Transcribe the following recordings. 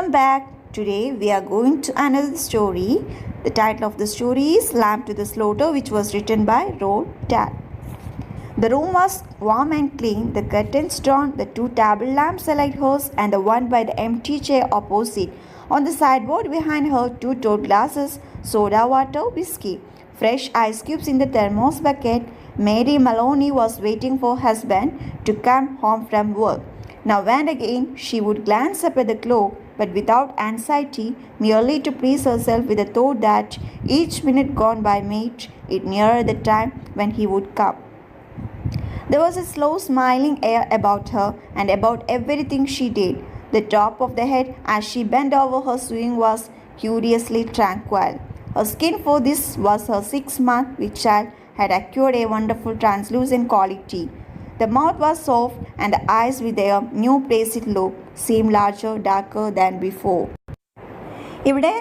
Welcome back. Today we are going to another story. The title of the story is Lamb to the Slaughter, which was written by Roald Dahl. The room was warm and clean, the curtains drawn, the two table lamps alight hers, and the one by the empty chair opposite. On the sideboard behind her, two tall glasses, soda water, whiskey, fresh ice cubes in the thermos bucket. Mary Maloney was waiting for her husband to come home from work. Now and again she would glance up at the clock, but without anxiety, merely to please herself with the thought that each minute gone by made it nearer the time when he would come. There was a slow smiling air about her and about everything she did. The top of the head as she bent over her sewing was curiously tranquil. Her skin for this was her 6-month child had acquired a wonderful translucent quality. The mouth was soft and the eyes with their new placid look seemed larger, darker than before. ഇവിടെ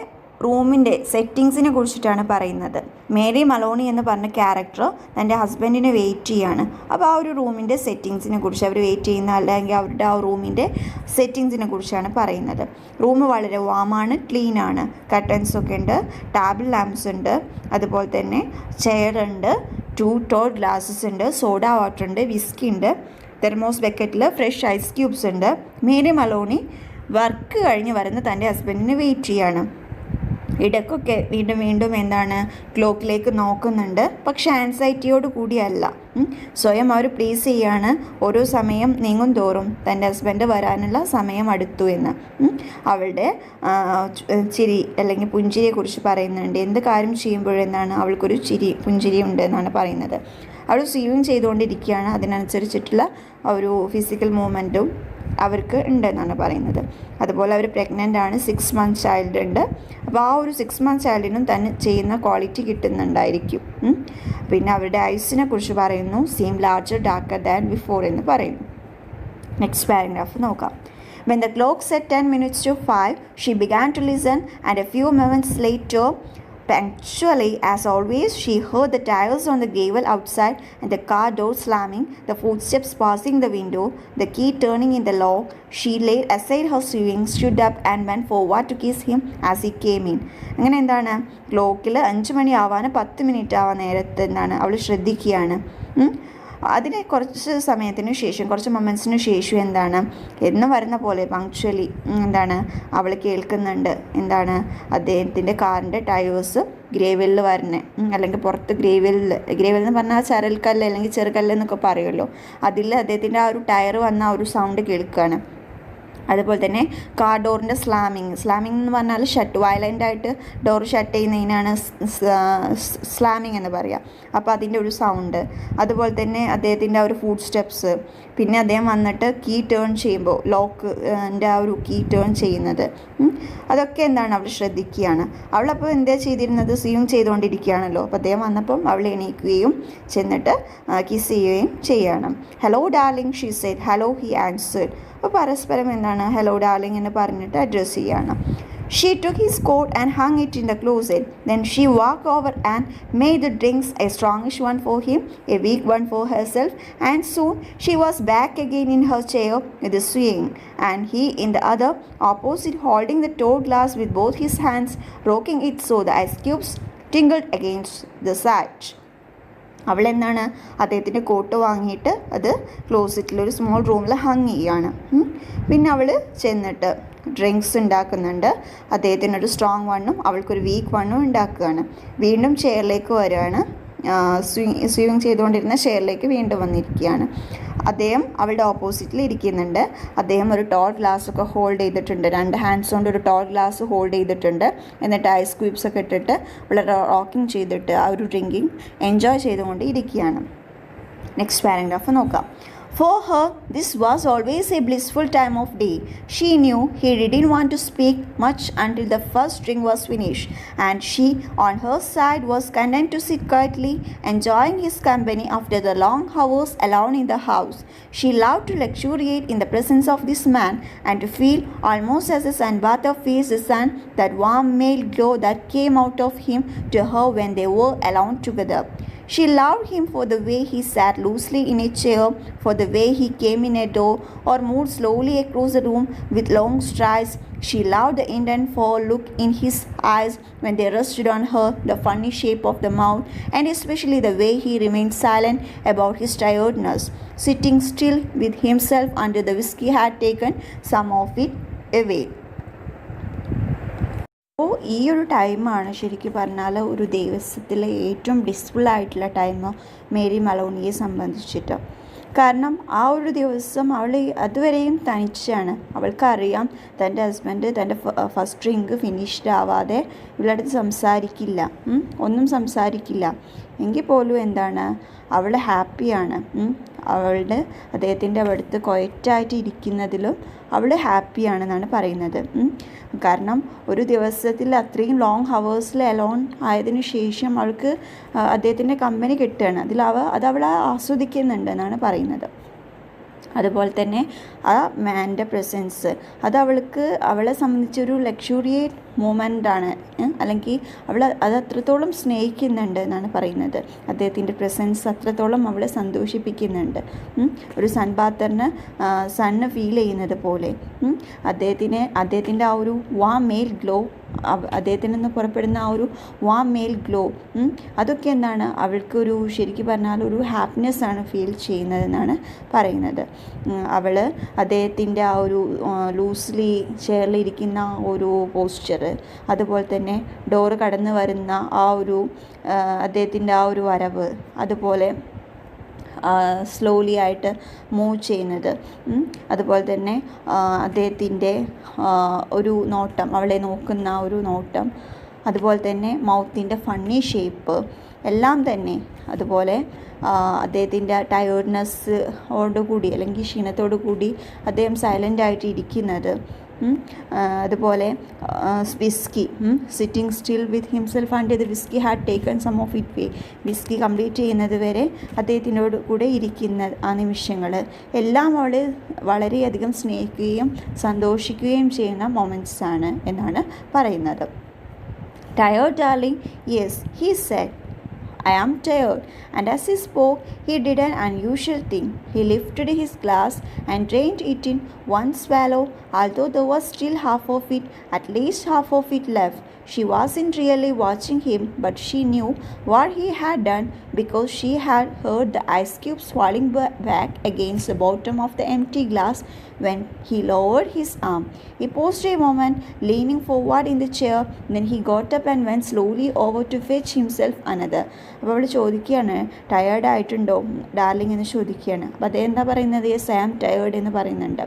റൂമിൻ്റെ സെറ്റിങ്സിനെ കുറിച്ചിട്ടാണ് പറയുന്നത്. Mary Meloni എന്ന് പറഞ്ഞ character തൻ്റെ ഹസ്ബൻഡിനെ wait ചെയ്യാണ്. അപ്പോൾ ആ ഒരു റൂമിൻ്റെ സെറ്റിങ്സിനെ കുറിച്ച് അവർ വെയിറ്റ് ചെയ്യുന്ന അല്ലെങ്കിൽ അവരുടെ ആ റൂമിൻ്റെ സെറ്റിങ്സിനെ കുറിച്ചാണ് പറയുന്നത്. റൂം വളരെ വാമാണ്, ക്ലീനാണ്, കർട്ടൻസൊക്കെ ഉണ്ട്, ടേബിൾ ലാംപ്സ് ഉണ്ട്, അതുപോലെ തന്നെ ചെയറുണ്ട്, 2 ടോൾ ഗ്ലാസ്സസ് ഉണ്ട്, സോഡ വാട്ടർ ഉണ്ട്, വിസ്കി ഉണ്ട്, തെർമോസ് ബക്കറ്റിൽ ഫ്രഷ് ഐസ് ക്യൂബ്സ് ഉണ്ട്. മേരി മലോണി വർക്ക് കഴിഞ്ഞ് വരുന്ന തൻ്റെ ഹസ്ബൻഡിനെ വെയിറ്റ് ചെയ്യാണ്. ഇടയ്ക്കൊക്കെ വീണ്ടും എന്താണ് ക്ലോക്കിലേക്ക് നോക്കുന്നുണ്ട്, പക്ഷെ ആൻസൈറ്റിയോട് കൂടിയല്ല. സ്വയം അവർ പ്ലീസ് ചെയ്യാണ്. ഓരോ സമയം നീങ്ങും തോറും തൻ്റെ ഹസ്ബൻഡ് വരാനുള്ള സമയം അടുത്തു എന്ന്. അവളുടെ ചിരി അല്ലെങ്കിൽ പുഞ്ചിരിയെക്കുറിച്ച് പറയുന്നുണ്ട്. എന്ത് കാര്യം ചെയ്യുമ്പോഴെന്നാണ് അവൾക്കൊരു പുഞ്ചിരി ഉണ്ട് എന്നാണ് പറയുന്നത്. അവൾ സ്വിമ്മിങ് ചെയ്തുകൊണ്ടിരിക്കുകയാണ്. അതിനനുസരിച്ചിട്ടുള്ള ഒരു ഫിസിക്കൽ മൂവ്മെൻറ്റും അവർക്ക് ഉണ്ടെന്നാണ് പറയുന്നത്. അതുപോലെ അവർ പ്രഗ്നൻ്റ് ആണ്, 6 month ചൈൽഡ് ഉണ്ട്. അപ്പോൾ ആ ഒരു 6 month ചൈൽഡിനും തന്നെ ചെയ്യുന്ന ക്വാളിറ്റി കിട്ടുന്നുണ്ടായിരിക്കും. പിന്നെ അവരുടെ ഐസിനെ കുറിച്ച് പറയുന്നു, seem larger darker than before എന്ന് പറയുന്നു. നെക്സ്റ്റ് പാരഗ്രാഫ് നോക്കാം. When the clock said 10 minutes to 5, she began to listen, and a few moments later, punctually as always, she heard the tires on the gravel outside and the car door slamming, the footsteps passing the window, the key turning in the lock. She laid aside her sewing, stood up and went forward to kiss him as he came in. അങ്ങനെ എന്താണ്, ക്ലോക്കിൽ 5 മണി ആവാൻ 10 minute ആവാൻ നേരത്ത് എന്താണ് അവൾ ശ്രദ്ധിക്കുകയാണ്. അതിന് കുറച്ച് സമയത്തിന് ശേഷം, കുറച്ച് മൊമെൻറ്റ്സിന് ശേഷം എന്താണ് എന്ന് വരുന്ന പോലെ പങ്ക്ച്വലി എന്താണ് അവൾ കേൾക്കുന്നുണ്ട്. എന്താണ്, അദ്ദേഹത്തിൻ്റെ കാറിൻ്റെ ടയേഴ്സ് ഗ്രേവലിൽ വരണേ, അല്ലെങ്കിൽ പുറത്ത് ഗ്രേവൽ എന്ന് പറഞ്ഞാൽ ചരൽക്കല്ല് അല്ലെങ്കിൽ ചെറുകല്ല് എന്നൊക്കെ പറയുമല്ലോ, അതിൽ അദ്ദേഹത്തിൻ്റെ ആ ഒരു ടയർ വന്ന ആ ഒരു സൗണ്ട് കേൾക്കുകയാണ്. അതുപോലെ തന്നെ കാർ ഡോറിൻ്റെ സ്ലാമിങ് എന്ന് പറഞ്ഞാൽ വയലൻ്റായിട്ട് ഡോർ ഷട്ട് ചെയ്യുന്നതിനാണ് സ്ലാമിങ് എന്ന് പറയുക. അപ്പോൾ അതിൻ്റെ ഒരു സൗണ്ട്, അതുപോലെ തന്നെ അദ്ദേഹത്തിൻ്റെ ആ ഒരു ഫുഡ് സ്റ്റെപ്സ്, പിന്നെ അദ്ദേഹം വന്നിട്ട് കീ ടേൺ ചെയ്യുമ്പോൾ ലോക്കിൻ്റെ ആ ഒരു കീ ടേൺ ചെയ്യുന്നത്, അതൊക്കെ എന്താണ് അവൾ ശ്രദ്ധിക്കുകയാണ്. അവളപ്പോൾ എന്താ ചെയ്തിരുന്നത്, സ്വിം ചെയ്തുകൊണ്ടിരിക്കുകയാണല്ലോ. അപ്പോൾ അദ്ദേഹം വന്നപ്പം അവൾ എണീക്കുകയും ചെന്നിട്ട് കിസ് ചെയ്യുകയും ചെയ്യണം. Hello darling she Z. Hello he answered. അപ്പോൾ പരസ്പരം എന്താണ് ഹലോ ഡാർലിംഗ് എന്ന് പറഞ്ഞിട്ട് അഡ്രസ്സ് ചെയ്യണം. She took his coat and hung it in the closet. Then she walked over and made the drinks, a strongish one for him, a weak one for herself, and soon she was back again in her chair with the swing, and he in the other, opposite, holding the tall glass with both his hands, rocking it so the ice cubes tingled against the side. അവൾ എന്താണ് അദ്ദേഹത്തിൻ്റെ coat വാങ്ങിയിട്ട് അത് ക്ലോസറ്റിലൊരു small റൂമിൽ hung ചെയ്യുകയാണ്. പിന്നെ അവൾ ചെന്നിട്ട് ഡ്രിങ്ക്സ് ഉണ്ടാക്കുന്നുണ്ട്. അദ്ദേഹത്തിനൊരു സ്ട്രോങ് വണ്ണും അവൾക്കൊരു വീക്ക് വണ്ണും ഉണ്ടാക്കുകയാണ്. വീണ്ടും ചെയറിലേക്ക് വരികയാണ്. സ്വിമ്മിങ് ചെയ്തുകൊണ്ടിരുന്ന ചെയറിലേക്ക് വീണ്ടും വന്നിരിക്കുകയാണ്. അദ്ദേഹം അവളുടെ ഓപ്പോസിറ്റിൽ ഇരിക്കുന്നുണ്ട്. അദ്ദേഹം ഒരു ടോൾ ഗ്ലാസ് ഒക്കെ ഹോൾഡ് ചെയ്തിട്ടുണ്ട്. 2 ഹാൻഡ്സ് കൊണ്ട് ഒരു ടോൾ ഗ്ലാസ് ഹോൾഡ് ചെയ്തിട്ടുണ്ട്. എന്നിട്ട് ഐസ് ക്യൂബ്സ് ഒക്കെ ഇട്ടിട്ട് വളരെ റോക്കിംഗ് ചെയ്തിട്ട് ആ ഒരു ഡ്രിങ്കിങ് എൻജോയ് ചെയ്തുകൊണ്ട് ഇരിക്കുകയാണ്. നെക്സ്റ്റ് പാരഗ്രാഫ് നോക്കാം. For her, this was always a blissful time of day. She knew he didn't want to speak much until the first drink was finished, and she, on her side, was content to sit quietly, enjoying his company after the long hours alone in the house. She loved to luxuriate in the presence of this man, and to feel, almost as a sunbather feels the sun, that warm male glow that came out of him to her when they were alone together. She loved him for the way he sat loosely in a chair, for the way he came in a door or moved slowly across the room with long strides. She loved the intent-full look in his eyes when they rested on her, the funny shape of the mouth, and especially the way he remained silent about his tiredness, sitting still with himself until the whiskey had taken some of it away. അപ്പോൾ ഈ ഒരു ടൈമാണ് ശരിക്കും പറഞ്ഞാൽ ഒരു ദിവസത്തിലെ ഏറ്റവും blissful ആയിട്ടുള്ള ടൈം മേരി മലോണിയെ സംബന്ധിച്ചിട്ട്. കാരണം ആ ഒരു ദിവസം അവൾ അതുവരെയും തനിച്ചാണ്. അവൾക്കറിയാം തൻ്റെ ഹസ്ബൻഡ് തൻ്റെ ഫസ്റ്റ് ഡ്രിങ്ക് ഫിനിഷ്ഡ് ആവാതെ ഇവളുടെ അടുത്ത് സംസാരിക്കില്ല, ഒന്നും സംസാരിക്കില്ല. എങ്കിൽ പോലും എന്താണ്, അവൾ ഹാപ്പിയാണ്. അവളുടെ അദ്ദേഹത്തിൻ്റെ അടുത്ത് ക്വയറ്റായിട്ട് ഇരിക്കുന്നതിലും അവൾ ഹാപ്പിയാണെന്നാണ് പറയുന്നത്. കാരണം ഒരു ദിവസത്തിൽ അത്രയും ലോങ് ഹവേഴ്സിൽ അലോൺ ആയതിനു ശേഷം അവൾക്ക് അദ്ദേഹത്തിൻ്റെ കമ്പനി കിട്ടുകയാണ്. അത് അവൾ ആസ്വദിക്കുന്നുണ്ട് എന്നാണ് പറയുന്നത്. അതുപോലെ തന്നെ ആ മാൻ്റെ പ്രസൻസ് അത് അവളെ സംബന്ധിച്ചൊരു ലക്ഷറിയേറ്റ് മൂമെൻ്റാണ്. അല്ലെങ്കിൽ അത് അത്രത്തോളം സ്നേഹിക്കുന്നുണ്ട് എന്നാണ് പറയുന്നത്. അദ്ദേഹത്തിൻ്റെ പ്രസൻസ് അത്രത്തോളം അവളെ സന്തോഷിപ്പിക്കുന്നുണ്ട്. ഒരു സൺബാത്തറിന് സണ്ണ് ഫീൽ ചെയ്യുന്നത് പോലെ അദ്ദേഹത്തിൻ്റെ ആ ഒരു മെയിൽ ഗ്ലോ, അദ്ദേഹത്തിൽ നിന്ന് പുറപ്പെടുന്ന ആ ഒരു മെയിൽ ഗ്ലോ, അതൊക്കെ എന്താണ് അവൾക്കൊരു ശരിക്കും പറഞ്ഞാൽ ഒരു ഹാപ്പിനെസ്സാണ് ഫീൽ ചെയ്യുന്നതെന്നാണ് പറയുന്നത്. അവൾ അദ്ദേഹത്തിൻ്റെ ആ ഒരു ലൂസ്ലി ചെയറിലിരിക്കുന്ന ഒരു പോസ്ചർ, അതുപോലെ തന്നെ ഡോറ് കടന്നു വരുന്ന ആ ഒരു അദ്ദേഹത്തിൻ്റെ ആ ഒരു വരവ്, അതുപോലെ സ്ലോലി ആയിട്ട് മൂവ് ചെയ്യുന്നത്, അതുപോലെ തന്നെ അദ്ദേഹത്തിൻ്റെ ഒരു നോട്ടം, അവളെ നോക്കുന്ന ഒരു നോട്ടം, അതുപോലെ തന്നെ മൗത്തിൻ്റെ ഫണ്ണി ഷേപ്പ് എല്ലാം തന്നെ, അതുപോലെ അദ്ദേഹത്തിൻ്റെ ടയേർഡ്നെസ്സോടുകൂടി അല്ലെങ്കിൽ ക്ഷീണത്തോടു കൂടി അദ്ദേഹം സൈലൻ്റായിട്ട് ഇരിക്കുന്നത്, അതുപോലെ whisky sitting still with himself and the whisky had taken some of it away, whisky complete ചെയ്യുന്നത് വരെ അദ്ദേഹത്തിനോട് കൂടെ ഇരിക്കുന്ന ആ നിമിഷങ്ങൾ എല്ലാം അവൾ വളരെയധികം സ്നേഹിക്കുകയും സന്തോഷിക്കുകയും ചെയ്യുന്ന മൊമെൻറ്റ്സാണ് എന്നാണ് പറയുന്നത്. Tired, darling? Yes, he said. I am tired. And as he spoke, he did an unusual thing. He lifted his glass and drained it in one swallow, although there was still half of it, at least half of it left. She wasn't really watching him, but she knew what he had done because she had heard the ice cubes falling back against the bottom of the empty glass when he lowered his arm. He paused a moment, leaning forward in the chair. Then he got up and went slowly over to fetch himself another. അപ്പോൾ അവൾ ചോദിക്കുകയാണ്, tired ആയിട്ടുണ്ടോ darling എന്ന് ചോദിക്കുകയാണ്. അപ്പോൾ അദ്ദേഹം എന്താ പറയുന്നത്, ഐ ആം ടയേർഡ് എന്ന് പറയുന്നുണ്ട്.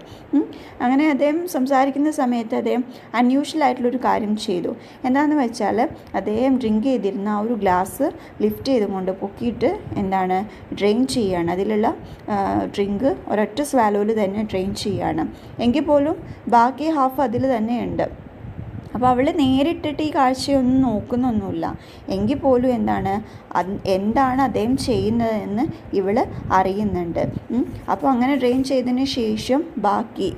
അങ്ങനെ അദ്ദേഹം സംസാരിക്കുന്ന സമയത്ത് അദ്ദേഹം അൺയൂഷ്വൽ ആയിട്ടുള്ളൊരു കാര്യം ചെയ്തു. എന്താണെന്ന് വെച്ചാൽ അദ്ദേഹം ഡ്രിങ്ക് ചെയ്തിരുന്ന ആ ഒരു ഗ്ലാസ് ലിഫ്റ്റ് ചെയ്തുകൊണ്ട് പൊക്കിയിട്ട് എന്താണ് ഡ്രെയിൻ ചെയ്യുകയാണ്. അതിലുള്ള ഡ്രിങ്ക് ഒരൊറ്റ സ്വാലോയിൽ തന്നെ ഡ്രെയിൻ ചെയ്യുകയാണ്. എങ്കിൽ പോലും ബാക്കി ഹാഫ് അതിൽ തന്നെയുണ്ട്. അപ്പോൾ അവൾ നേരിട്ടിട്ട് ഈ കാഴ്ചയൊന്നും നോക്കുന്നൊന്നുമില്ല. എങ്കിൽ പോലും എന്താണ് അദ്ദേഹം ചെയ്യുന്നതെന്ന് ഇവൾ അറിയുന്നുണ്ട്. അപ്പോൾ അങ്ങനെ ഡ്രെയിൻ ചെയ്തതിന് ശേഷം ബാക്കി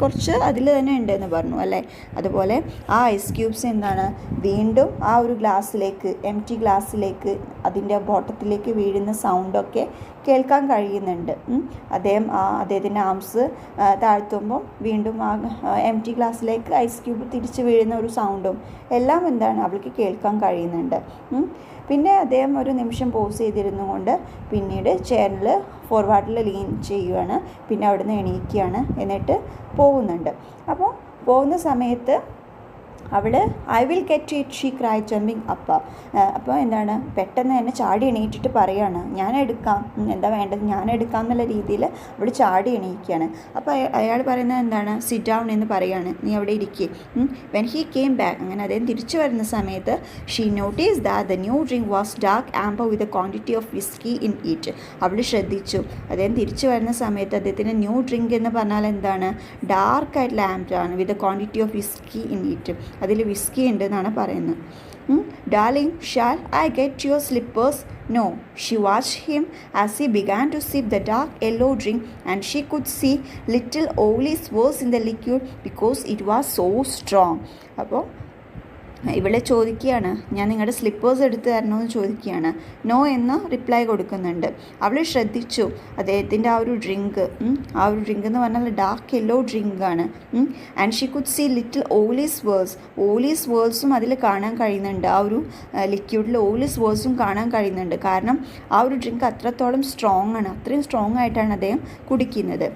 കുറച്ച് അതിൽ തന്നെ ഉണ്ടെന്ന് പറഞ്ഞു അല്ലേ. അതുപോലെ ആ ഐസ് ക്യൂബ്സ് വീണ്ടും ആ ഒരു ഗ്ലാസ്സിലേക്ക്, എംപ്റ്റി ഗ്ലാസ്സിലേക്ക്, അതിൻ്റെ ബോട്ടത്തിലേക്ക് വീഴുന്ന സൗണ്ടൊക്കെ കേൾക്കാൻ കഴിയുന്നുണ്ട്. അദ്ദേഹത്തിൻ്റെ ആംസ് താഴ്ത്തുമ്പോൾ വീണ്ടും ആ എംപ്റ്റി ഗ്ലാസ്സിലേക്ക് ഐസ് ക്യൂബ് തിരിച്ച് വീഴുന്ന ഒരു സൗണ്ടും എല്ലാം അവൾക്ക് കേൾക്കാൻ കഴിയുന്നുണ്ട്. പിന്നെ അദ്ദേഹം ഒരു നിമിഷം പോസ് ചെയ്തിരുന്നു കൊണ്ട് പിന്നീട് ചെയറിൽ ഫോർവേഡിൽ ലീൻ ചെയ്യുകയാണ്. പിന്നെ അവിടുന്ന് എണീക്കുകയാണ്, എന്നിട്ട് പോകുന്നുണ്ട്. അപ്പോൾ പോകുന്ന സമയത്ത് അവൾ I will get it she cry jumping അപ്പ. അപ്പോൾ പെട്ടെന്ന് തന്നെ ചാടി എണീറ്റിട്ട് പറയുകയാണ്, ഞാൻ എടുക്കാം, എന്താ വേണ്ടത്, ഞാൻ എടുക്കാം എന്നുള്ള രീതിയിൽ അവൾ ചാടി എണീക്കുകയാണ്. അപ്പോൾ അയാൾ പറയുന്നത് സിറ്റ് ഡൗൺ എന്ന് പറയുകയാണ്, നീ അവിടെ ഇരിക്കുക. വെൻ ഹീ കെയിം ബാക്ക്, അങ്ങനെ അദ്ദേഹം തിരിച്ചു വരുന്ന സമയത്ത് she notice that the new drink was dark amber with a quantity of whisky in it. അവൾ ശ്രദ്ധിച്ചു, അദ്ദേഹം തിരിച്ചു വരുന്ന സമയത്ത് അദ്ദേഹത്തിൻ്റെ ന്യൂ ഡ്രിങ്ക് എന്ന് പറഞ്ഞാൽ ഡാർക്കായിട്ടുള്ള ആംബറാണ് with a quantity of whisky in it. അതിൽ വിസ്കി ഉണ്ട് എന്നാണ് പറയുന്നത്. Darling, shall I get your slippers? No. She watched him as he began to sip the dark yellow drink, and she could see little oily swirls in the liquid because it was so strong. അപ്പോൾ ഇവളെ ചോദിക്കുകയാണ്, ഞാൻ നിങ്ങളുടെ slippers എടുത്ത് തരണമെന്ന് ചോദിക്കുകയാണ്. No എന്ന് reply കൊടുക്കുന്നുണ്ട്. അവൾ ശ്രദ്ധിച്ചു അദ്ദേഹത്തിൻ്റെ ആ ഒരു ഡ്രിങ്ക് എന്ന് പറഞ്ഞാൽ ഡാർക്ക് യെല്ലോ ഡ്രിങ്കാണ്. And she could see little oily സ്വേൾസും അതിൽ കാണാൻ കഴിയുന്നുണ്ട്. ആ ഒരു ലിക്വിഡിൽ ഓലി സ്വേൾസും കാണാൻ കഴിയുന്നുണ്ട്. കാരണം ആ ഒരു ഡ്രിങ്ക് അത്രത്തോളം സ്ട്രോങ് ആണ്, അത്രയും സ്ട്രോങ് ആയിട്ടാണ് അദ്ദേഹം കുടിക്കുന്നത്.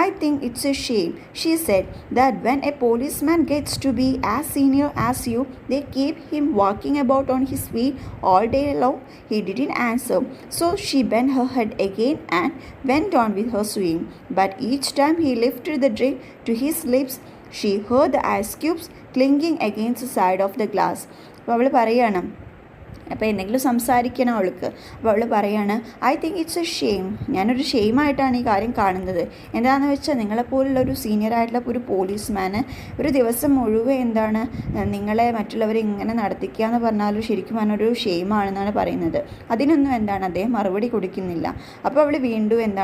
I think it's a shame she said that when a policeman gets to be as senior as you they keep him walking about on his feet all day long. He didn't answer, so she bent her head again and went on with her sewing. But each time he lifted the drink to his lips, she heard the ice cubes clinging against the side of the glass. അപ്പോൾ അവൾ പറയാണ്, അപ്പോൾ എന്തെങ്കിലും സംസാരിക്കണം അവൾക്ക്. അപ്പോൾ അവൾ പറയാണ്, I think it's a shame, ഞാനൊരു ഷെയിമായിട്ടാണ് ഈ കാര്യം കാണുന്നത്. എന്താണെന്ന് വെച്ചാൽ നിങ്ങളെപ്പോലുള്ള ഒരു സീനിയറായിട്ടുള്ള ഒരു പോലീസ്മാന് ഒരു ദിവസം മുഴുവൻ നിങ്ങളെ മറ്റുള്ളവരെ ഇങ്ങനെ നടത്തിക്കുക എന്ന് പറഞ്ഞാൽ ശരിക്കും പറഞ്ഞൊരു ഷെയിമാണെന്നാണ് പറയുന്നത്. അതിനൊന്നും അദ്ദേഹം മറുപടി കൊടുക്കുന്നില്ല. അപ്പോൾ അവൾ വീണ്ടും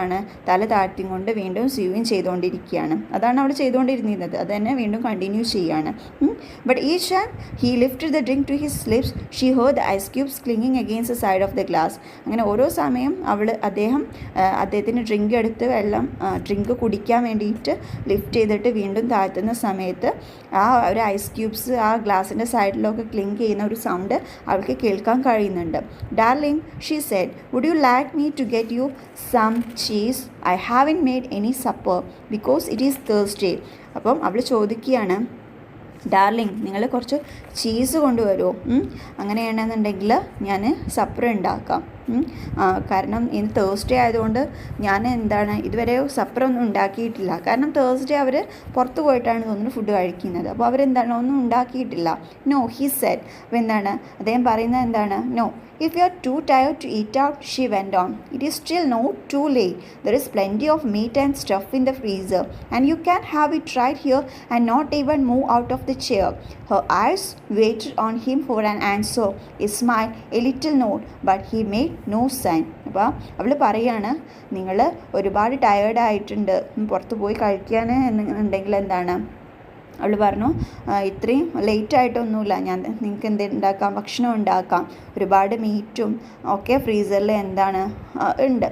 തല താഴ്ത്തിക്കൊണ്ട് വീണ്ടും സ്യൂവിങ് ചെയ്തുകൊണ്ടിരിക്കുകയാണ്. അതാണ് അവൾ ചെയ്തുകൊണ്ടിരുന്നത്, അത് തന്നെ വീണ്ടും കണ്ടിന്യൂ ചെയ്യുകയാണ്. But each time he lifted the drink to his lips she heard the ice cubes clinking against the side of the glass. അങ്ങനെ ഓരോ സമയം അദ്ദേഹത്തിന് ഡ്രിങ്ക് കുടിക്കാൻ വേണ്ടിയിട്ട് ലിഫ്റ്റ് ചെയ്തിട്ട് വീണ്ടും താഴ്ത്തുന്ന സമയത്ത് ആ ഒരു ഐസ് ക്യൂബ്സ് ആ ഗ്ലാസിൻ്റെ സൈഡിലൊക്കെ ക്ലിങ് ചെയ്യുന്ന ഒരു സൗണ്ട് അവൾക്ക് കേൾക്കാൻ കഴിയുന്നുണ്ട്. Darling, she said, would you like me to get you some cheese? I haven't made any supper because it is Thursday. അപ്പം അവൾ ചോദിക്കുകയാണ്, ഡാർലിംഗ്, നിങ്ങൾ കുറച്ച് ചീസ് കൊണ്ടുവരുമോ? അങ്ങനെയാണെന്നുണ്ടെങ്കിൽ ഞാൻ സപ്പർ ഉണ്ടാക്കാം. കാരണം ഇന്ന് തേഴ്സ്ഡേ ആയതുകൊണ്ട് ഞാൻ ഇതുവരെ സപ്പറൊന്നും ഉണ്ടാക്കിയിട്ടില്ല. കാരണം തേഴ്സ്ഡേ അവർ പുറത്ത് പോയിട്ടാണ് തോന്നുന്നു ഫുഡ് കഴിക്കുന്നത്. അപ്പോൾ ഒന്നും ഉണ്ടാക്കിയിട്ടില്ല. No, he said. അപ്പോൾ അദ്ദേഹം പറയുന്നത് no, if you are too tired to eat out, she went on, it is still not too late. There is plenty of meat and stuff in the freezer, and you can have it right here and not even move out of the chair. Her eyes waited on him for an answer. He smiled a little nod, but he made no sign. അപ്പോൾ അവൾ പറയാണ്, നിങ്ങൾ ഒരുപാട് ടയേർഡായിട്ടുണ്ട്, പുറത്ത് പോയി കഴിക്കാൻ എന്നുണ്ടെങ്കിൽ അവൾ പറഞ്ഞു, ഇത്രയും ലേറ്റായിട്ടൊന്നുമില്ല, ഞാൻ നിങ്ങൾക്ക് ഉണ്ടാക്കാം, ഭക്ഷണം ഉണ്ടാക്കാം, ഒരുപാട് മീറ്റും ഒക്കെ ഫ്രീസറിൽ ഉണ്ട്,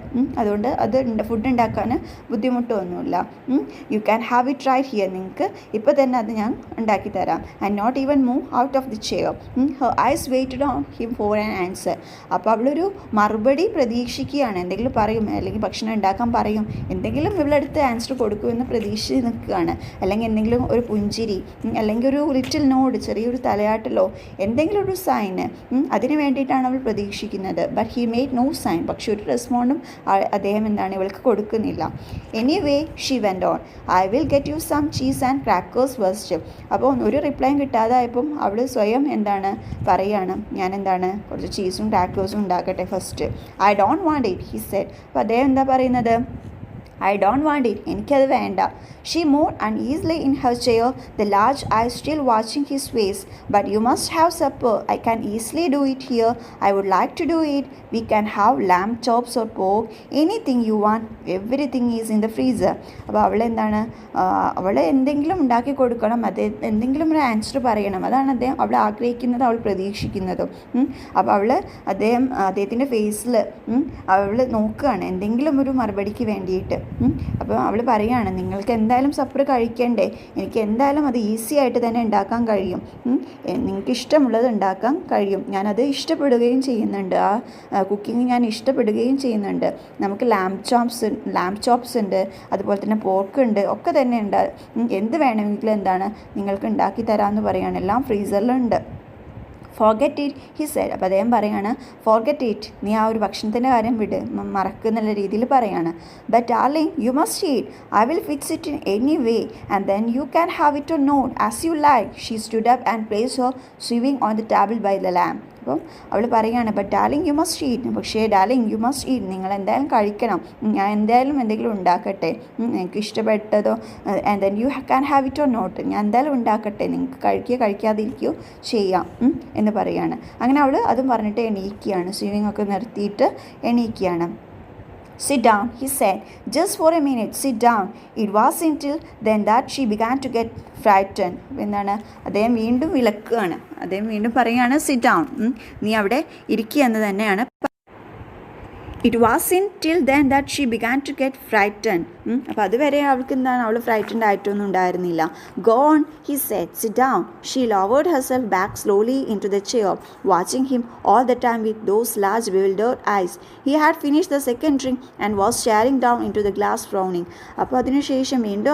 അതുകൊണ്ട് ഫുഡ് ഉണ്ടാക്കാൻ ബുദ്ധിമുട്ടൊന്നുമില്ല. You can have it right here, നിങ്ങൾക്ക് ഇപ്പോൾ തന്നെ അത് ഞാൻ ഉണ്ടാക്കി തരാം. And not even move out of the chair. Her eyes waited on him for an answer. അപ്പോൾ അവളൊരു മറുപടി പ്രതീക്ഷിക്കുകയാണ്, എന്തെങ്കിലും പറയും, അല്ലെങ്കിൽ ഭക്ഷണം ഉണ്ടാക്കാൻ പറയും, എന്തെങ്കിലും ഇവളടുത്ത് ആൻസർ കൊടുക്കുമെന്ന് പ്രതീക്ഷിച്ച് നിൽക്കുകയാണ്. അല്ലെങ്കിൽ എന്തെങ്കിലും ഒരു പുഞ്ചിരി, അല്ലെങ്കിൽ ഒരു ലിറ്റിൽ നോഡ്, ചെറിയൊരു തലയാട്ടലോ എന്തെങ്കിലും ഒരു സൈന്, അതിന് വേണ്ടിയിട്ടാണ് അവൾ പ്രതീക്ഷിക്കുന്നത്. But he made no sign. പക്ഷെ ഒരു റെസ്പോണ്ടും അദ്ദേഹം ഇവൾക്ക് കൊടുക്കുന്നില്ല. Anyway she went on, I will get you some cheese and crackers first. അപ്പോൾ ഒരു റിപ്ലൈയും കിട്ടാതായപ്പം അവൾ സ്വയം പറയുകയാണ്, ഞാൻ കുറച്ച് ചീസും ക്രാക്കേഴ്സും ഉണ്ടാക്കട്ടെ first. I don't want it, he said. അപ്പോൾ അദ്ദേഹം പറയുന്നത്, I don't want it, എനിക്കത് വേണ്ട. She moved uneasily in her chair, the large eyes still watching his face. But you must have supper. I can easily do it here. I would like to do it. We can have lamb chops or pork, anything you want. Everything is in the freezer. അപ്പോൾ അവൾ എന്തെങ്കിലും ഉണ്ടാക്കി കൊടുക്കണം, എന്തെങ്കിലും ഒരു answer പറയണം. അതാണ് അവൾ ആഗ്രഹിക്കുന്നത്, അവൾ പ്രതീക്ഷിക്കുന്നതും. അപ്പോൾ അദ്ദേഹത്തിൻ്റെ ഫേസിൽ അവൾ നോക്കുകയാണ് എന്തെങ്കിലും ഒരു മറുപടിക്ക് വേണ്ടിയിട്ട്. അപ്പോൾ അവൾ പറയുകയാണ്, നിങ്ങൾക്ക് എന്തായാലും സപ്പർ കഴിക്കണ്ടേ, എനിക്ക് എന്തായാലും അത് ഈസി ആയിട്ട് തന്നെ ഉണ്ടാക്കാൻ കഴിയും, നിങ്ങൾക്ക് ഇഷ്ടമുള്ളത് ഉണ്ടാക്കാൻ കഴിയും, ഞാനത് ഇഷ്ടപ്പെടുകയും ചെയ്യുന്നുണ്ട്, ആ കുക്കിംഗ് ഞാൻ ഇഷ്ടപ്പെടുകയും ചെയ്യുന്നുണ്ട്. നമുക്ക് ലാംബ് ചോപ്സ് ഉണ്ട്, അതുപോലെ തന്നെ പോർക്ക് ഉണ്ട്, ഒക്കെ തന്നെ ഉണ്ട്, എന്ത് വേണമെങ്കിലും നിങ്ങൾക്ക് ഉണ്ടാക്കി തരാമെന്ന് പറയുകയാണ്, എല്ലാം ഫ്രീസറിലുണ്ട്. Forget it, he said. അപ്പോൾ അദ്ദേഹം പറയാണ്, ഫോർഗെറ്റ് ഇറ്റ്, നീ ആ ഒരു ഭക്ഷണത്തിൻ്റെ കാര്യം വിട്, മറക്കുന്നുള്ള രീതിയിൽ പറയാണ്. But darling, you must eat, I will fix it in any way and then you can have it or not as you like. She stood up and place her sewing on the table by the lamp. അപ്പം അവൾ പറയുകയാണ്, but darling you must eat, പക്ഷേ darling you must eat, നിങ്ങൾ എന്തായാലും കഴിക്കണം, ഞാൻ എന്തായാലും എന്തെങ്കിലും ഉണ്ടാക്കട്ടെ, നിങ്ങൾക്ക് ഇഷ്ടപ്പെട്ടതോ, and then you can have it or not, ഞാൻ എന്തായാലും ഉണ്ടാക്കട്ടെ, നിങ്ങൾക്ക് കഴിക്കാതിരിക്കുകയോ ചെയ്യാം എന്ന് പറയുകയാണ്. അങ്ങനെ അവൾ അതും പറഞ്ഞിട്ട് എണീക്കുകയാണ്, സ്വിമ്മിങ് ഒക്കെ നിർത്തിയിട്ട് എണീക്കുകയാണ്. Sit down, he said. Just for a minute, sit down. It wasn't until then that she began to get frightened. എന്താണ് അദ്ദേഹം വീണ്ടും വിലക്കുകയാണ്. അദ്ദേഹം വീണ്ടും പറയുകയാണ് സിറ്റ് ഡൗൺ, നീ അവിടെ ഇരിക്കുക എന്ന് തന്നെയാണ്. It wasn't till then that she began to get frightened. അപ്പോൾ അതുവരെ അവൾക്ക് എന്താണ്, അവൾ ഫ്രൈറ്റൻഡ് ആയിട്ടൊന്നും ഉണ്ടായിരുന്നില്ല. Go on, he said. Sit down. She lowered herself back slowly into the chair, watching him all the time with those large bewildered eyes. He had finished the second drink and was staring down into the glass, frowning. അപ്പോൾ അതിനുശേഷം വീണ്ടും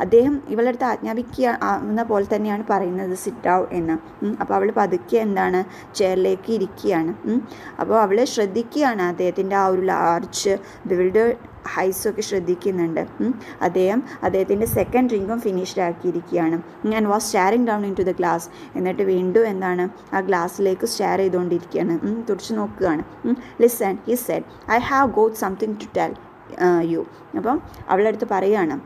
അദ്ദേഹം ഇവളടുത്ത് ആജ്ഞാപിക്കുന്ന പോലെ തന്നെയാണ് പറയുന്നത് sit down എന്ന്. അപ്പോൾ അവൾ പതുക്കെ എന്താണ് ചെയറിലേക്ക് ഇരിക്കുകയാണ്. അപ്പോൾ അവൾ ശ്രദ്ധിക്കുകയാണ് അദ്ദേഹത്തിൻ്റെ ആ ഒരു ലാർജ് ബിൽഡേഡ് ഹൈസൊക്കെ ശ്രദ്ധിക്കുന്നുണ്ട്. അദ്ദേഹത്തിൻ്റെ സെക്കൻഡ് ഡ്രിങ്കും ഫിനിഷ്ഡ് ആക്കിയിരിക്കുകയാണ്. ഞാൻ was staring down into the glass. എന്നിട്ട് വീണ്ടും എന്താണ് ആ ഗ്ലാസ്സിലേക്ക് സ്റ്റാർ ചെയ്തുകൊണ്ടിരിക്കുകയാണ്, തുറച്ച് നോക്കുകയാണ്. Listen, he said, I have got something to tell you. അപ്പം അവളടുത്ത് പറയുകയാണ്,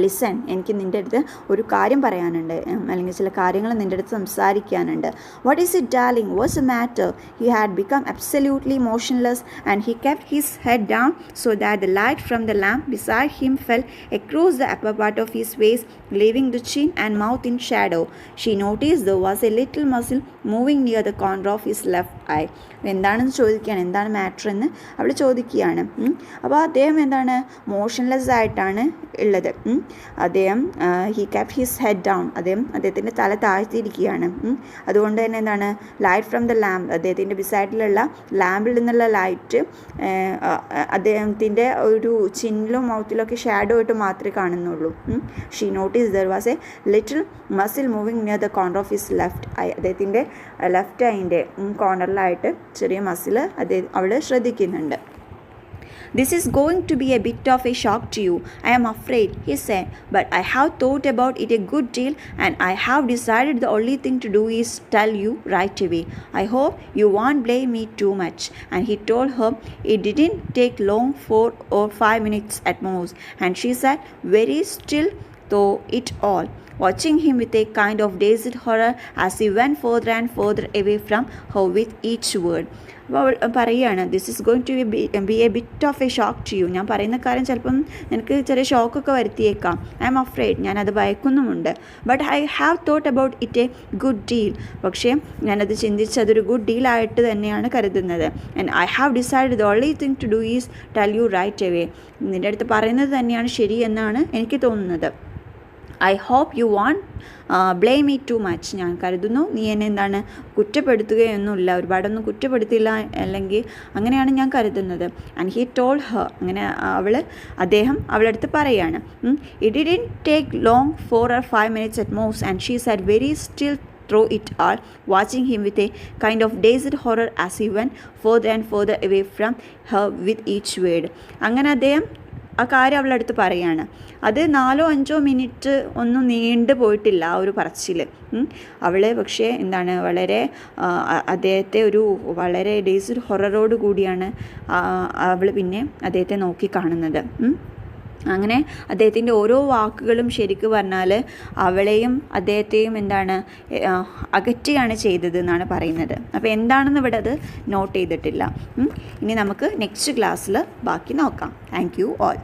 ലിസൺ, എനിക്ക് നിൻ്റെ അടുത്ത് ഒരു കാര്യം പറയാനുണ്ട്, അല്ലെങ്കിൽ ചില കാര്യങ്ങൾ നിൻ്റെ അടുത്ത് സംസാരിക്കാനുണ്ട്. What is it darling, what's a matter? He had become absolutely motionless and he kept his head down so that the light from the lamp beside him fell across the upper part of his face, leaving the chin and mouth in shadow. She noticed there was a little muscle moving near the corner of his left eye. എന്താണെന്ന് ചോദിക്കുകയാണ്, എന്താണ് matter എന്ന് അവൾ ചോദിക്കുകയാണ്. അപ്പോൾ അദ്ദേഹം എന്താണ് motionless ആയിട്ടാണ് ഉള്ളത്. അദ്ദേഹം he kept his head down, അദ്ദേഹത്തിൻ്റെ തല താഴ്ത്തിയിരിക്കുകയാണ്. അതുകൊണ്ട് തന്നെ എന്താണ് ലൈറ്റ് ഫ്രം ദ ലാമ്പ്, അദ്ദേഹത്തിൻ്റെ ബിസൈഡിലുള്ള ലാമ്പിൽ നിന്നുള്ള ലൈറ്റ് അദ്ദേഹത്തിൻ്റെ ഒരു ചിന്നിലും മൗത്തിലൊക്കെ ഷാഡോ ആയിട്ട് മാത്രമേ കാണുന്നുള്ളൂ. She notice there was A little muscle moving near the corner of his left I. അദ്ദേഹത്തിൻ്റെ ലെഫ്റ്റ് ഐൻ്റെ കോർണറിലായിട്ട് ചെറിയ മസിൽ അവൾ ശ്രദ്ധിക്കുന്നുണ്ട്. This is going to be a bit of a shock to you, I am afraid, he said, but I have thought about it a good deal and I have decided the only thing to do is tell you right away. I hope you won't blame me too much. And he told her it didn't take long, 4 or 5 minutes at most, and she sat very still through it all, watching him with a kind of dazed horror as he went further and further away from her with each word. അപ്പോൾ പറയുകയാണ്, this is going to be a bit of a shock to you. ഞാൻ പറയുന്ന കാര്യം ചിലപ്പം എനിക്ക് ചെറിയ ഷോക്കൊക്കെ വരുത്തിയേക്കാം. ഐ എം അഫ്രൈഡ്, ഞാനത് ഭയക്കുന്നുമുണ്ട്. But I have thought about it a good deal. പക്ഷേ ഞാനത് ചിന്തിച്ച് അതൊരു ഗുഡ് ഡീലായിട്ട് തന്നെയാണ് കരുതുന്നത്. And I have decide the only thing to do is tell you right away. നിൻ്റെ അടുത്ത് പറയുന്നത് തന്നെയാണ് ശരി എന്നാണ് എനിക്ക് തോന്നുന്നത്. I hope you won't blame me too much. ഞാൻ കരുതുന്നു നീ എന്നെ എന്താണ് കുറ്റപ്പെടുത്തുകയൊന്നുമില്ല, ഒരുപാടൊന്നും കുറ്റപ്പെടുത്തില്ല, അല്ലെങ്കിൽ അങ്ങനെയാണ് ഞാൻ കരുതുന്നത്. ആൻഡ് ഹി ടോൾഡ് ഹർ, അങ്ങനെ അദ്ദേഹം അവളടുത്ത് പറയുകയാണ്, it didn't take long 4 or 5 minutes at most, and she sat very still through it all, watching him with a kind of dazed horror as he went further and further away from her with each word. അങ്ങനെ അദ്ദേഹം ആ കാര്യം അവളടുത്ത് പറയാണ്. അത് 4-5 minute ഒന്നും നീണ്ടു പോയിട്ടില്ല ആ ഒരു പറച്ചിൽ. അവൾ പക്ഷേ എന്താണ് വളരെ അദ്ദേഹത്തെ ഒരു വളരെ ഡേയ്സ്ഡ് ഹൊററോട് കൂടിയാണ് അവൾ പിന്നെ അദ്ദേഹത്തെ നോക്കി കാണുന്നത്. അങ്ങനെ അദ്ദേഹത്തിൻ്റെ ഓരോ വാക്കുകളും ശരിക്കും പറഞ്ഞാൽ അവളെയും അദ്ദേഹത്തെയും എന്താണ് അകറ്റുകയാണ് ചെയ്തത് എന്നാണ് പറയുന്നത്. അപ്പോൾ എന്താണെന്ന് ഇവിടെ അത് നോട്ട് ചെയ്തിട്ടില്ല. ഇനി നമുക്ക് നെക്സ്റ്റ് ക്ലാസ്സിൽ ബാക്കി നോക്കാം. Thank you all.